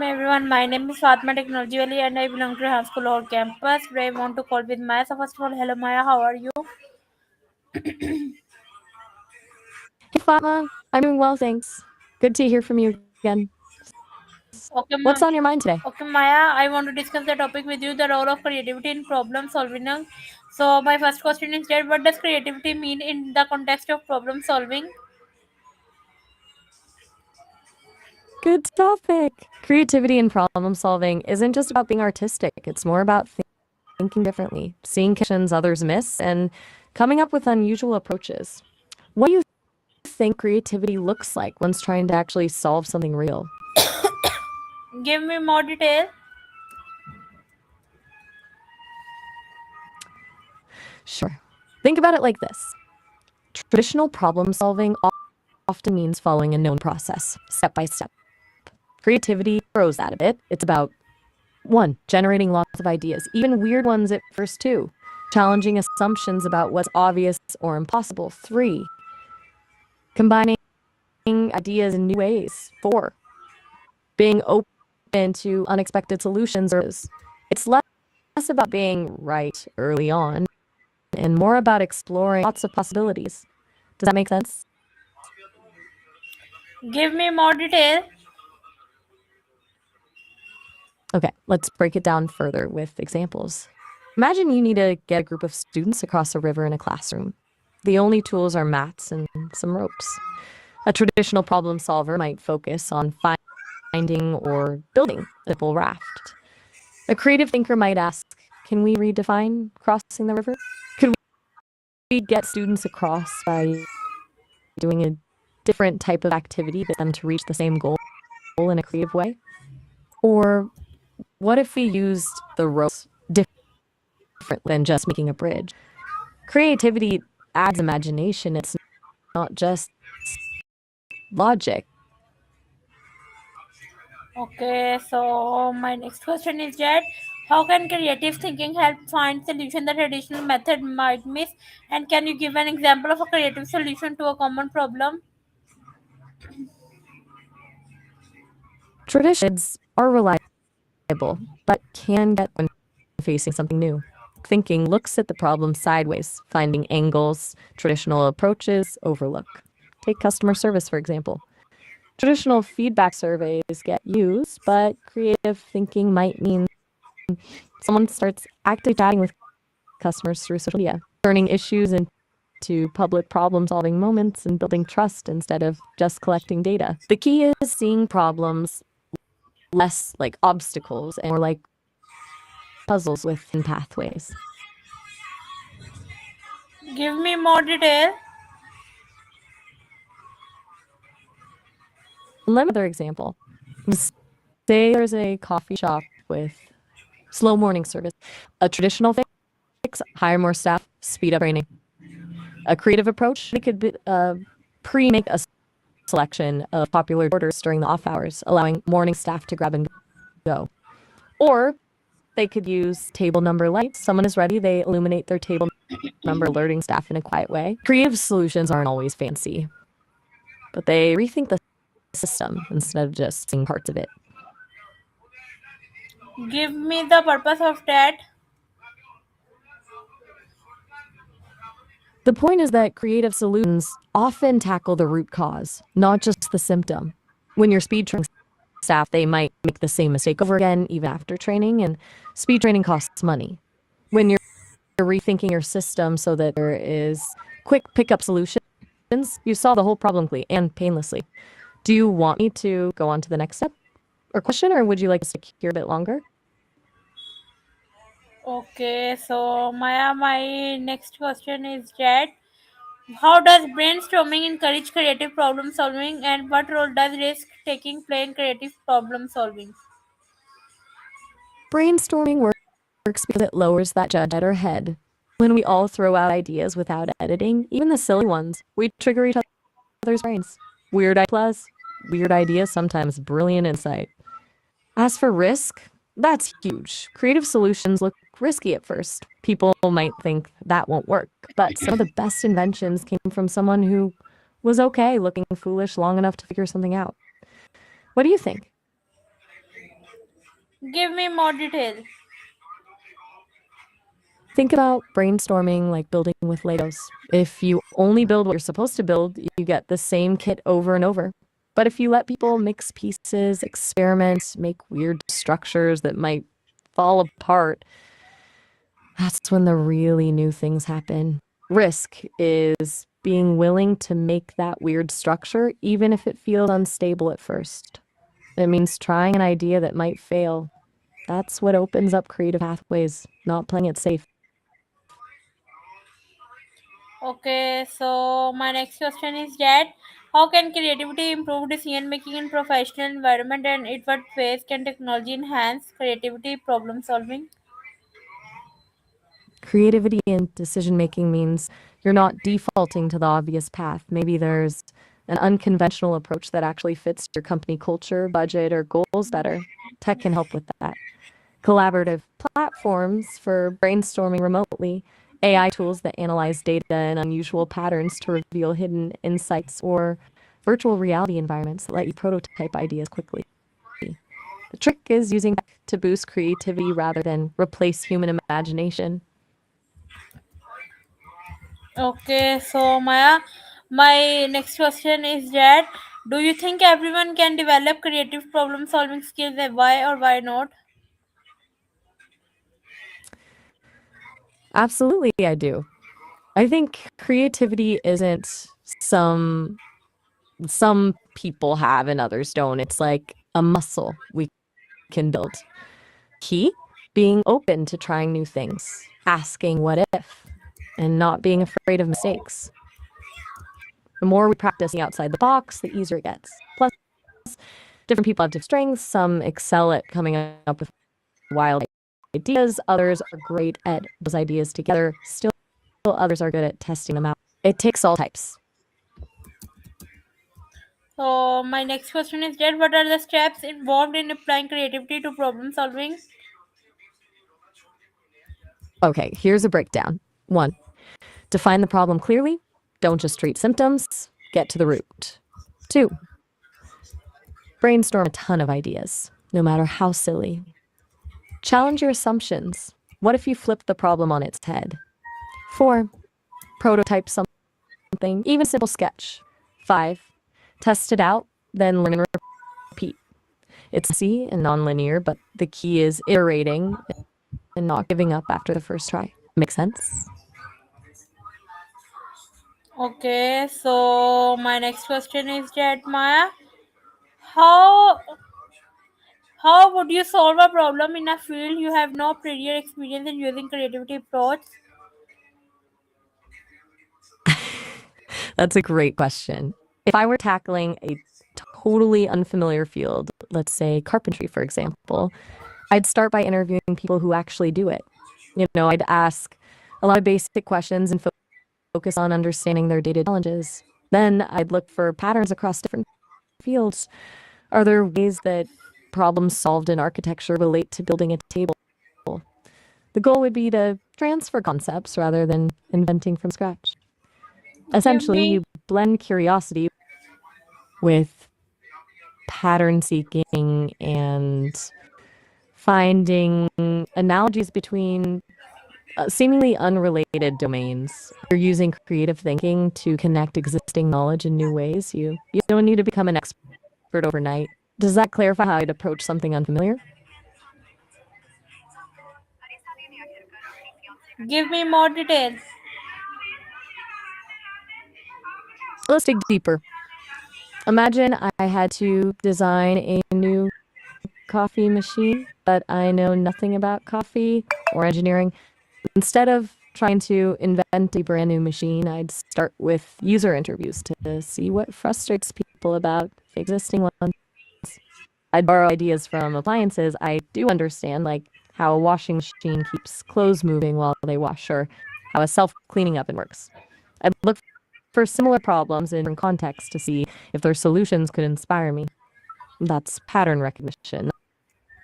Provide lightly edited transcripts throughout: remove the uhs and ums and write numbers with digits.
everyone, my name is Fatma Technology Valley and I belong to High School or campus. Today I want to call with Maya. So first of all, hello Maya, how are you? Hey Fatma, I'm doing well, thanks. Good to hear from you again. Okay, What's on your mind today? okay Maya, I want to discuss the topic with you, the role of creativity in problem solving. So my first question is that what does creativity mean in the context of problem solving? Good topic. Creativity and problem solving isn't just about being artistic, it's more about thinking differently, seeing connections others miss, and coming up with unusual approaches. What do you think creativity looks like when it's trying to actually solve something real? Give me more detail. Sure. Think about it like this. Traditional problem solving often means following a known process, step by step. Creativity throws that a bit. It's about 1. Generating lots of ideas, even weird ones at first, 2. Challenging assumptions about what's obvious or impossible. 3. Combining ideas in new ways. 4. Being open to unexpected solutions. It's less about being right early on and more about exploring lots of possibilities. Does that make sense? Give me more detail. Okay, let's break it down further with examples. Imagine you need to get a group of students across a river in a classroom. The only tools are mats and some ropes. A traditional problem solver might focus on finding or building a simple raft. A creative thinker might ask, can we redefine crossing the river? Could we get students across by doing a different type of activity for them to reach the same goal in a creative way? Or what if we used the ropes different than just making a bridge? Creativity adds imagination. It's not just logic. Okay, so my next question is that how can creative thinking help find solution that traditional method might miss? And can you give an example of a creative solution to a common problem? Traditions are reliable, but can get when facing something new. Thinking looks at the problem sideways, finding angles traditional approaches overlook. Take customer service, for example. Traditional feedback surveys get used, but creative thinking might mean someone starts actively chatting with customers through social media, turning issues into public problem solving moments and building trust instead of just collecting data. The key is seeing problems less like obstacles and more like puzzles within pathways. Give me more detail. Let me another example. Say there's a coffee shop with slow morning service. A traditional fix, hire more staff, speed up training. A creative approach, they could pre-make a selection of popular orders during the off hours, allowing morning staff to grab and go. Or they could use table number lights. Someone is ready, they illuminate their table number, alerting staff in a quiet way. Creative solutions aren't always fancy, but they rethink the system instead of just seeing parts of it. Give me the purpose of that. The point is that creative solutions often tackle the root cause, not just the symptom. When you're speed training staff, they might make the same mistake over again, even after training, and speed training costs money. When you're rethinking your system so that there is quick pickup solutions, you solve the whole problem quickly and painlessly. Do you want me to go on to the next step or question, or would you like to stick here a bit longer? Okay, so Maya, my next question is that how does brainstorming encourage creative problem solving and what role does risk taking play in creative problem solving? Brainstorming works because it lowers that judge at our head. When we all throw out ideas without editing, even the silly ones, we trigger each other's brains. Weird ideas, sometimes brilliant insight. As for risk, that's huge. Creative solutions look risky at first. People might think that won't work, but some of the best inventions came from someone who was okay looking foolish long enough to figure something out. What do you think? Give me more detail. Think about brainstorming like building with Legos. If you only build what you're supposed to build, you get the same kit over and over. But if you let people mix pieces, experiment, make weird structures that might fall apart, that's when the really new things happen. Risk is being willing to make that weird structure, even if it feels unstable at first. It means trying an idea that might fail. That's what opens up creative pathways, not playing it safe. Okay, so my next question is that how can creativity improve decision making in professional environment and in what ways can technology enhance creativity problem solving? Creativity in decision making means you're not defaulting to the obvious path. Maybe there's an unconventional approach that actually fits your company culture, budget, or goals better. Tech can help with that. Collaborative platforms for brainstorming remotely, AI tools that analyze data and unusual patterns to reveal hidden insights, or virtual reality environments that let you prototype ideas quickly. The trick is using tech to boost creativity rather than replace human imagination. Okay, so Maya, my next question is that do you think everyone can develop creative problem solving skills and why or why not? Absolutely, I do. I think creativity isn't some people have and others don't. It's like a muscle we can build. Key being open to trying new things, asking what if, and not being afraid of mistakes. The more we practice outside the box, the easier it gets. Plus, different people have different strengths. Some excel at coming up with wild ideas, others are great at those ideas together. Still, others are good at testing them out. It takes all types. So my next question is that what are the steps involved in applying creativity to problem solving? Okay, here's a breakdown. One, define the problem clearly. Don't just treat symptoms, get to the root. Two, brainstorm a ton of ideas, no matter how silly. Challenge your assumptions. What if you flip the problem on its head? Four, prototype something, even a simple sketch. Five, test it out, then learn and repeat. It's messy and nonlinear, but the key is iterating and not giving up after the first try. Make sense? Okay, so my next question is that Maya, how how would you solve a problem in a field you have no prior experience in using creativity approach? That's a great question. If I were tackling a totally unfamiliar field, let's say carpentry, for example, I'd start by interviewing people who actually do it. I'd ask a lot of basic questions and focus on understanding their data challenges. Then I'd look for patterns across different fields. Are there ways that problems solved in architecture relate to building a table? The goal would be to transfer concepts rather than inventing from scratch. Give Essentially, me you blend curiosity with pattern seeking and finding analogies between seemingly unrelated domains. You're using creative thinking to connect existing knowledge in new ways. You don't need to become an expert overnight. Does that clarify how I'd approach something unfamiliar? give me more details. Let's dig deeper. Imagine I had to design a new coffee machine, but I know nothing about coffee or engineering. Instead of trying to invent a brand new machine, I'd start with user interviews to see what frustrates people about existing ones. I'd borrow ideas from appliances I do understand, like how a washing machine keeps clothes moving while they wash, or how a self cleaning oven works. I'd look for similar problems in different contexts to see if their solutions could inspire me. That's pattern recognition,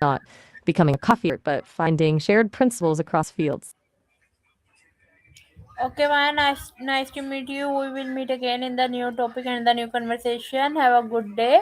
not becoming a coffee expert, but finding shared principles across fields. Okay, Maya, nice to meet you. We will meet again in the new topic and the new conversation. Have a good day.